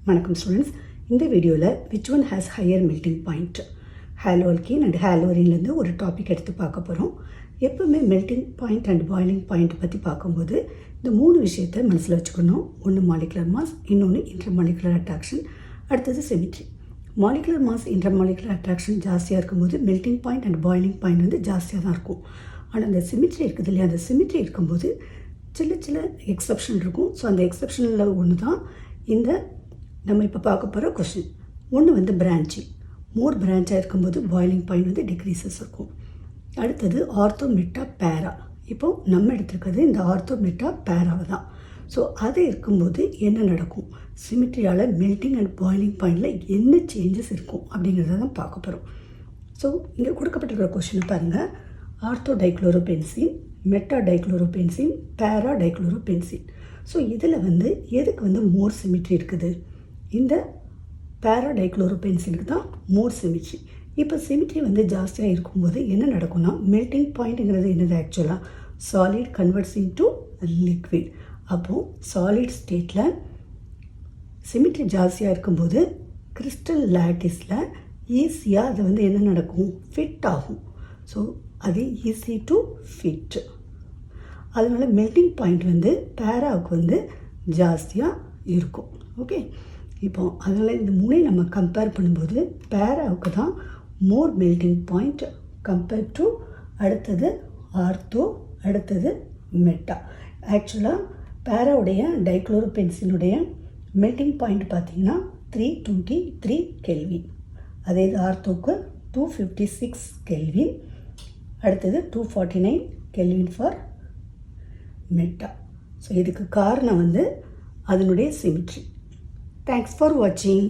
வணக்கம் ஸ்டூடெண்ட்ஸ். இந்த வீடியோவில் which one has higher melting point, haloalkane and ஹாலோரின்லேருந்து ஒரு டாபிக் எடுத்து பார்க்க போகிறோம். எப்போவுமே melting point and boiling point பற்றி பார்க்கும்போது இந்த மூணு விஷயத்தை மனசில் வச்சுக்கணும். ஒன்று மாலிகுலர் மாஸ், இன்னொன்று இன்டர்மாலிகுலர் அட்ராக்ஷன், அடுத்தது symmetry. Molecular mass intermolecular attraction ஜாஸ்தியாக இருக்கும்போது melting point and boiling point வந்து ஜாஸ்தியாக தான் இருக்கும். ஆனால் அந்த சிமெட்ரி இருக்குது இல்லையா, அந்த சிமெட்ரி இருக்கும்போது சில எக்ஸப்ஷன் இருக்கும். ஸோ அந்த எக்ஸப்ஷனில் ஒன்று தான் இந்த நம்ம இப்போ பார்க்க போகிற கொஸ்டின். ஒன்று வந்து பிரான்ச்சிங், மோர் பிரான்ச்சாக இருக்கும்போது பாயிலிங் பாயிண்ட் வந்து டிக்ரீசஸ் இருக்கும். அடுத்தது ஆர்த்தோ மெட்டா பேரா. இப்போது நம்ம எடுத்துருக்கிறது இந்த ஆர்த்தோ மெட்டா பேராவை தான். ஸோ அது இருக்கும்போது என்ன நடக்கும், சிமெட்ரியால் மெல்டிங் அண்ட் பாயிலிங் பாயிண்டில் என்ன சேஞ்சஸ் இருக்கும் அப்படிங்கிறத தான் பார்க்க போகிறோம். ஸோ இங்கே கொடுக்கப்பட்டிருக்கிற கொஸ்டினை பாருங்கள். ஆர்த்தோ டைக்ளோரோபென்சீன், மெட்டா டைக்ளோரோபென்சீன், பேரா டைக்ளோரோபென்சீன். ஸோ இதில் வந்து எதுக்கு வந்து மோர் சிமெட்ரி இருக்குது? இந்த பேரா டைக்ளோரோபென்சீனுக்கு தான் மோர் சிமெட்ரி. இப்போ சிமெட்ரி வந்து ஜாஸ்தியாக இருக்கும்போது என்ன நடக்கும்னா, மெல்டிங் பாயிண்ட்டுங்கிறது என்னது, ஆக்சுவலாக சாலிட் கன்வெர்ட்ஸிங் டு லிக்விட். அப்போது சாலிட் ஸ்டேட்டில் சிமெட்ரி ஜாஸ்தியாக இருக்கும்போது கிறிஸ்டல் லாட்டிஸில் ஈஸியாக அது வந்து என்ன நடக்கும், ஃபிட் ஆகும். ஸோ அது ஈஸி டு ஃபிட். அதனால் மெல்டிங் பாயிண்ட் வந்து பேராவுக்கு வந்து ஜாஸ்தியாக இருக்கும். ஓகே, இப்போ அதனால் இந்த மூணையும் நம்ம கம்பேர் பண்ணும்போது பேராவுக்கு தான் மோர் மெல்டிங் பாயிண்ட் கம்பேர் டு அடுத்தது ஆர்த்தோ, அடுத்தது மெட்டா. ஆக்சுவலாக பேராவுடைய டைக்ளோரோபென்சினுடைய மெல்டிங் பாயிண்ட் பார்த்திங்கன்னா 323 கெல்வின். அதே இது ஆர்த்தோக்கு 256 கெல்வின், அடுத்தது 249 கெல்வின் ஃபார் மெட்டா. ஸோ இதுக்கு காரணம் வந்து அதனுடைய சிமெட்ரி. தேங்க்ஸ் ஃபார் வாட்சிங்.